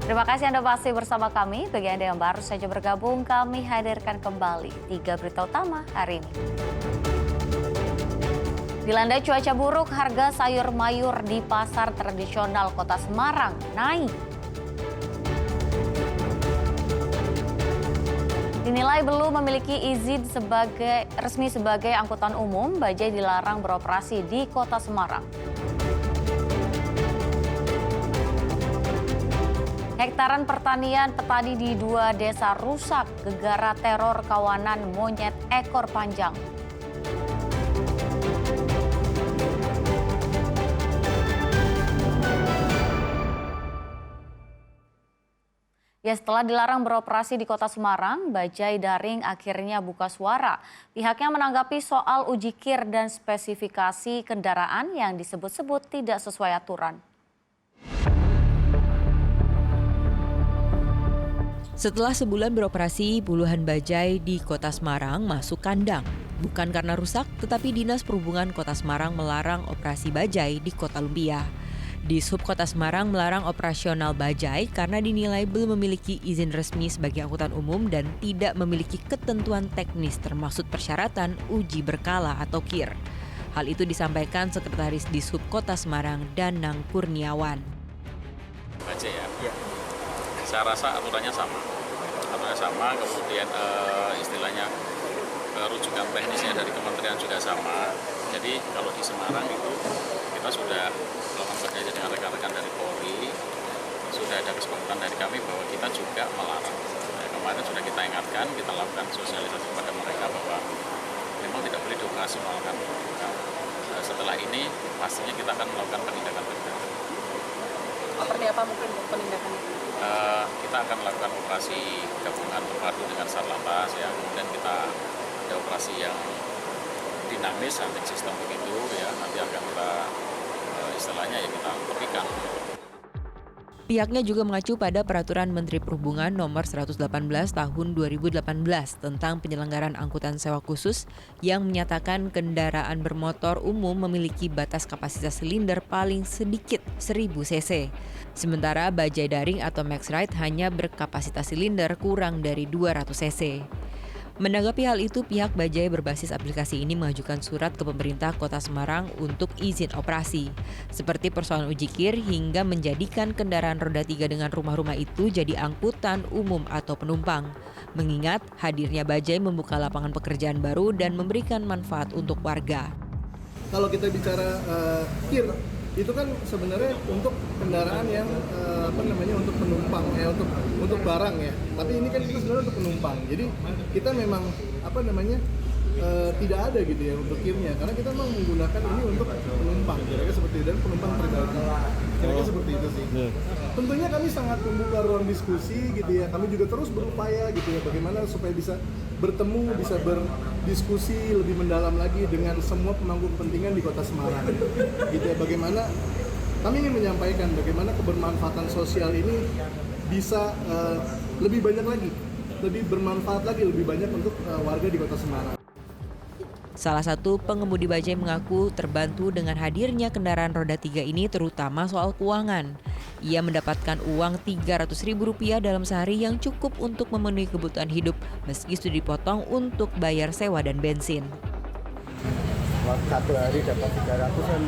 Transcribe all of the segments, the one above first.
Terima kasih Anda masih bersama kami. Bagi Anda yang baru saja bergabung, kami hadirkan kembali 3 berita utama hari ini. Dilanda cuaca buruk, harga sayur mayur di pasar tradisional Kota Semarang naik. Dinilai belum memiliki izin resmi sebagai angkutan umum, bajai dilarang beroperasi di Kota Semarang. Hektaran pertanian petani di 2 desa rusak gegara teror kawanan monyet ekor panjang. Ya, setelah dilarang beroperasi di Kota Semarang, bajai daring akhirnya buka suara. Pihaknya menanggapi soal uji kir dan spesifikasi kendaraan yang disebut-sebut tidak sesuai aturan. Setelah sebulan beroperasi, puluhan bajai di Kota Semarang masuk kandang. Bukan karena rusak, tetapi Dinas Perhubungan Kota Semarang melarang operasi bajai di Kota Lumpia. Dishub Kota Semarang melarang operasional bajai karena dinilai belum memiliki izin resmi sebagai angkutan umum dan tidak memiliki ketentuan teknis termasuk persyaratan uji berkala atau KIR. Hal itu disampaikan Sekretaris Dishub Kota Semarang, Danang Kurniawan. Bajai ya. Saya rasa aturannya sama, kemudian istilahnya rujukan teknisnya dari kementerian juga sama. Jadi kalau di Semarang itu kita sudah melakukan kerjasama dengan rekan-rekan dari Polri, sudah ada kesepakatan dari kami bahwa kita juga melarang. Kemarin sudah kita ingatkan, kita lakukan sosialisasi kepada mereka bahwa memang tidak boleh dioperasionalkan. Setelah ini pastinya kita akan melakukan penindakan. Seperti apa mungkin penindakannya? Kita akan melakukan operasi gabungan terpadu dengan Satlantas ya, kemudian kita ada operasi yang dinamis, hunting system begitu ya, nanti akan kita istilahnya ya kita tepikan. Pihaknya juga mengacu pada Peraturan Menteri Perhubungan Nomor 118 Tahun 2018 tentang penyelenggaraan angkutan sewa khusus yang menyatakan kendaraan bermotor umum memiliki batas kapasitas silinder paling sedikit 1000 cc. Sementara bajai daring atau max ride hanya berkapasitas silinder kurang dari 200 cc. Menanggapi hal itu, pihak bajai berbasis aplikasi ini mengajukan surat ke pemerintah Kota Semarang untuk izin operasi. Seperti persoalan uji KIR hingga menjadikan kendaraan roda 3 dengan rumah-rumah itu jadi angkutan umum atau penumpang. Mengingat hadirnya bajai membuka lapangan pekerjaan baru dan memberikan manfaat untuk warga. Kalau kita bicara KIR, itu kan sebenarnya untuk kendaraan yang untuk penumpang ya, untuk barang ya. Tapi ini kan itu sebenarnya untuk penumpang. Jadi kita memang tidak ada gitu ya untuk KIR-nya, karena kita memang menggunakan ini untuk penumpang, kira-kira seperti itu, dan penumpang pribadi. Kira-kira seperti itu sih. Tentunya kami sangat membuka ruang diskusi gitu ya. Kami juga terus berupaya gitu ya, bagaimana supaya bisa bertemu, bisa berdiskusi lebih mendalam lagi dengan semua pemangku kepentingan di Kota Semarang. Gitu ya, bagaimana kami ingin menyampaikan bagaimana kebermanfaatan sosial ini bisa lebih banyak lagi, lebih bermanfaat lagi, lebih banyak untuk warga di Kota Semarang. Salah satu pengemudi bajai mengaku terbantu dengan hadirnya kendaraan roda 3 ini terutama soal keuangan. Ia mendapatkan uang Rp300.000 dalam sehari yang cukup untuk memenuhi kebutuhan hidup meski sudah dipotong untuk bayar sewa dan bensin. Satu hari dapat 300 kan,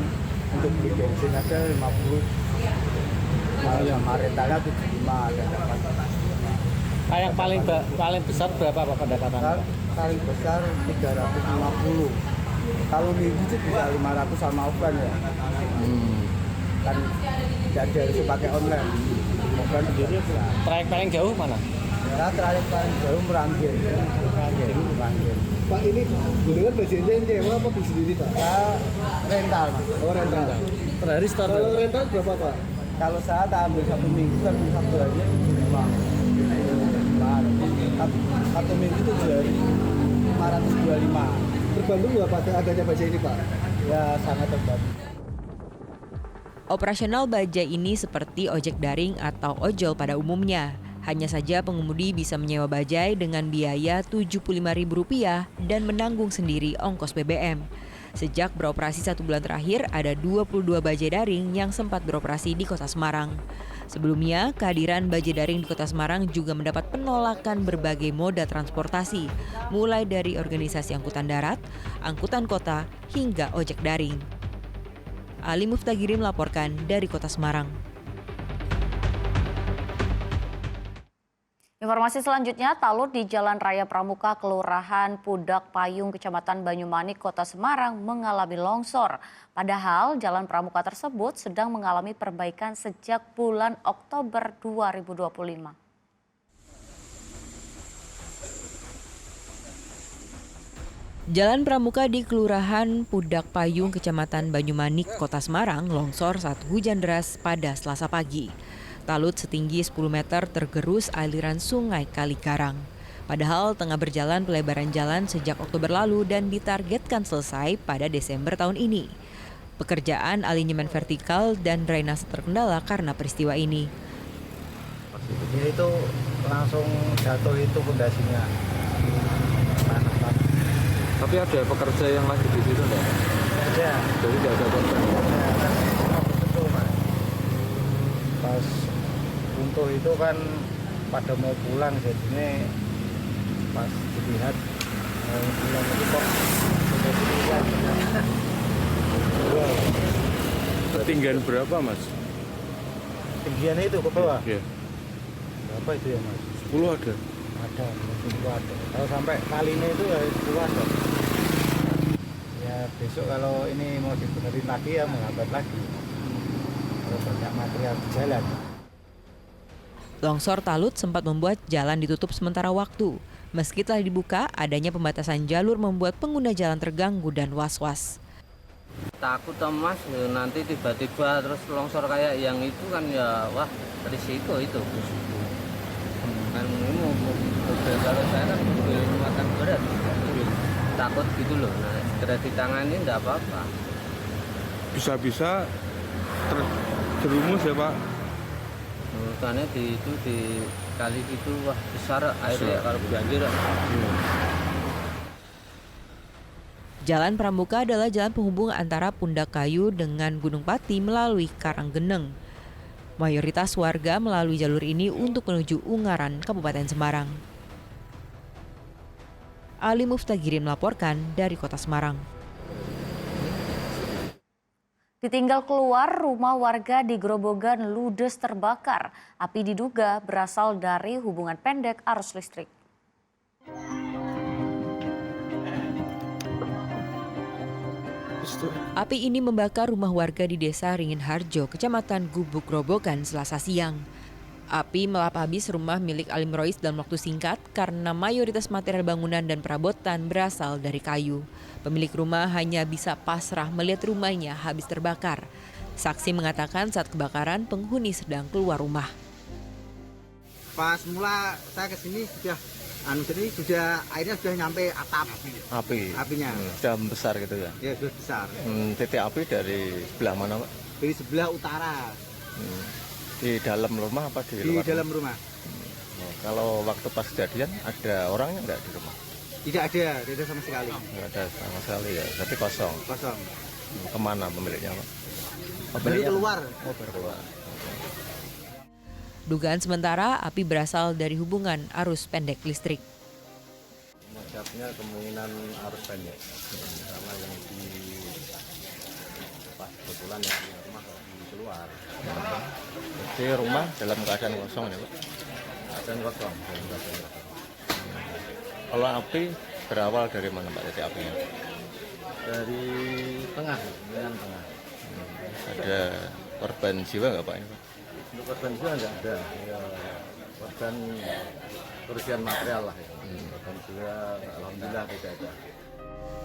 untuk beli bensin aja 50. Sama rentalnya 75 dan dapat. Yang paling besar berapa Pak pendapatan? Paling besar 350. Kalau minggu itu bisa 500 sama offline ya. Kan jadi harus pakai online. Offline sendiri Trayek paling jauh mana? ya, trayek paling jauh Meranggen. Pak, ini gue dengar bajainya nyewa apa beli sendiri Pak? Ya, rental. Oh, rental. Per hari start. Kalau rental berapa Pak? Kalau saya tak ambil 1 minggu kan 1 hari 75. 1 minggu itu 525. Terbantu nggak pada adanya bajai ini Pak? Ya sangat terbantu. Operasional bajai ini seperti ojek daring atau ojol pada umumnya. Hanya saja pengemudi bisa menyewa bajai dengan biaya Rp75.000 dan menanggung sendiri ongkos BBM. Sejak beroperasi 1 bulan terakhir, ada 22 bajai daring yang sempat beroperasi di Kota Semarang. Sebelumnya, kehadiran bajai daring di Kota Semarang juga mendapat penolakan berbagai moda transportasi, mulai dari organisasi angkutan darat, angkutan kota, hingga ojek daring. Ali Muftagiri melaporkan dari Kota Semarang. Informasi selanjutnya, talut di Jalan Raya Pramuka, Kelurahan Pudak Payung, Kecamatan Banyumanik, Kota Semarang mengalami longsor. Padahal Jalan Pramuka tersebut sedang mengalami perbaikan sejak bulan Oktober 2025. Jalan Pramuka di Kelurahan Pudak Payung, Kecamatan Banyumanik, Kota Semarang longsor saat hujan deras pada Selasa pagi. Talut setinggi 10 meter tergerus aliran sungai Kaligarang. Padahal tengah berjalan pelebaran jalan sejak Oktober lalu dan ditargetkan selesai pada Desember tahun ini. Pekerjaan alinyemen vertikal dan drainase terkendala karena peristiwa ini. Dia itu langsung jatuh itu pondasinya. Tapi ada pekerja yang lagi di situ enggak? Ada. Jadi tidak ada korban. Betul, Mas. Pas untuk itu kan pada mau pulang, jadinya pas dilihat mau pulang itu kok sudah dilihat. Ketinggian berapa, Mas? Tinggiannya itu ke bawah. Iya. Berapa itu ya, Mas? 10 ada. Ada, 10 ada. Kalau sampai kalinya itu ya 10 ada. Ya besok kalau ini mau dibenerin lagi ya menghambat lagi. Kalau banyak material di jalan. Longsor talut sempat membuat jalan ditutup sementara waktu. Meski telah dibuka, adanya pembatasan jalur membuat pengguna jalan terganggu dan was-was. Takut Mas, nanti tiba-tiba terus longsor kayak yang itu kan ya wah risiko itu. Kan ini mobil, kalau saya kan mobil muatan berat, takut gitu loh. Nah segera ditangani enggak apa-apa. Bisa-bisa terjerumus ya, Pak? Karena di kali itu wah besar airnya kalau banjir. Jalan Pramuka adalah jalan penghubung antara Pundak Kayu dengan Gunung Pati melalui Karanggeneng. Mayoritas warga melalui jalur ini untuk menuju Ungaran, Kabupaten Semarang. Ali Muftagiri melaporkan dari Kota Semarang. Ditinggal keluar, rumah warga di Grobogan ludes terbakar. Api diduga berasal dari hubungan pendek arus listrik. Api ini membakar rumah warga di Desa Ringin Harjo, Kecamatan Gubuk Grobogan, Selasa siang. Api melahap habis rumah milik Alim Rois dalam waktu singkat karena mayoritas material bangunan dan perabotan berasal dari kayu. Pemilik rumah hanya bisa pasrah melihat rumahnya habis terbakar. Saksi mengatakan saat kebakaran penghuni sedang keluar rumah. Pas mula saya ke sini sudah airnya sudah nyampe atap apinya. Sudah besar gitu ya? Ya sudah besar. Titik api dari sebelah mana, Pak? Dari sebelah utara. Di dalam rumah apa di luar? Di dalam rumah. Kalau waktu pas kejadian ada orangnya nggak di rumah? Tidak ada sama sekali. Nggak ada sama sekali ya, berarti kosong. Kosong. Kemana pemiliknya, Pak? Baru keluar. Oh, baru keluar. Dugaan sementara api berasal dari hubungan arus pendek listrik. Motifnya kemungkinan arus pendek, karena yang di pas kebetulan yang di rumah di keluar. Jadi rumah dalam keadaan kosong ya, Pak? Keadaan kosong. Kalau api berawal dari mana, Pak, titik apinya? Dari tengah, dengan tengah. Ada korban jiwa nggak, Pak? Ini, Pak? Untuk korban jiwa nggak ada. Ya, korban kerugian material lah. Ya. Korban jiwa alhamdulillah tidak ada.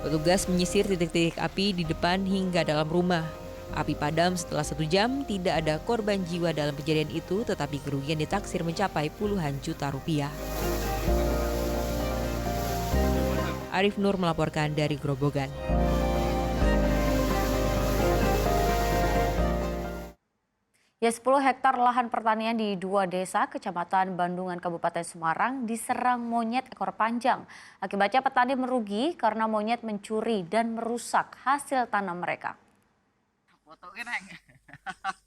Petugas menyisir titik-titik api di depan hingga dalam rumah. Api padam setelah 1 jam, tidak ada korban jiwa dalam kejadian itu, tetapi kerugian ditaksir mencapai puluhan juta rupiah. Arif Nur melaporkan dari Grobogan. Ya, 10 hektar lahan pertanian di 2 desa Kecamatan Bandungan, Kabupaten Semarang diserang monyet ekor panjang. Akibatnya petani merugi karena monyet mencuri dan merusak hasil tanam mereka.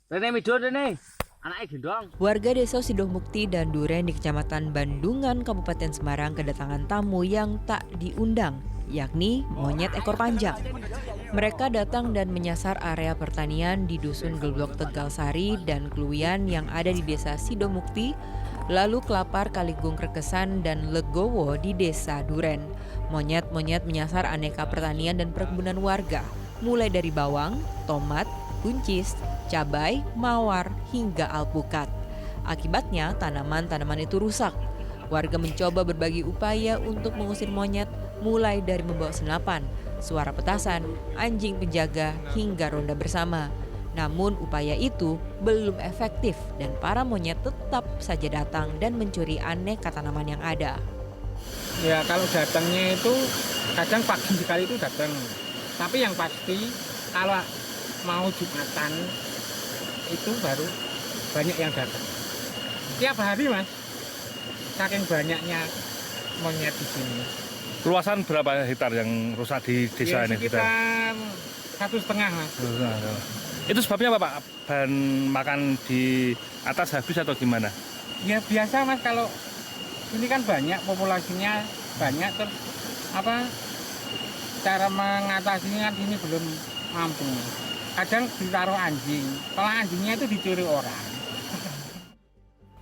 Rene midor Rene. Warga Desa Sidomukti dan Duren di Kecamatan Bandungan, Kabupaten Semarang kedatangan tamu yang tak diundang, yakni monyet ekor panjang. Mereka datang dan menyasar area pertanian di Dusun Gelblok Tegalsari dan Kluyan yang ada di Desa Sidomukti, lalu Kelapar, Kaligung, Krekesan, dan Legowo di Desa Duren. Monyet-monyet menyasar aneka pertanian dan perkebunan warga, mulai dari bawang, tomat, buncis, cabai, mawar, hingga alpukat. Akibatnya tanaman-tanaman itu rusak. Warga mencoba berbagai upaya untuk mengusir monyet, mulai dari membawa senapan, suara petasan, anjing penjaga, hingga ronda bersama. Namun upaya itu belum efektif dan para monyet tetap saja datang dan mencuri aneka tanaman yang ada. Ya kalau datangnya itu kadang pagi sekali itu datang. Tapi yang pasti kalau mau Jumatan itu baru banyak yang datang. Tiap hari Mas, saking banyaknya monyet di sini. Luasan berapa hektar yang rusak di desa ini? Sekitar 1,5 Mas. Itu sebabnya apa Pak? Bahan makan di atas habis atau gimana? Ya biasa Mas, kalau ini kan banyak, populasinya banyak, terus cara mengatasinya ini belum mampu. Kadang ditaruh anjing, kalau anjingnya itu dicuri orang.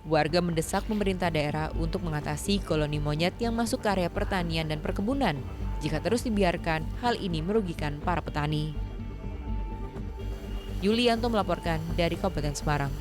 Warga mendesak pemerintah daerah untuk mengatasi koloni monyet yang masuk ke area pertanian dan perkebunan. Jika terus dibiarkan, hal ini merugikan para petani. Yulianto melaporkan dari Kabupaten Semarang.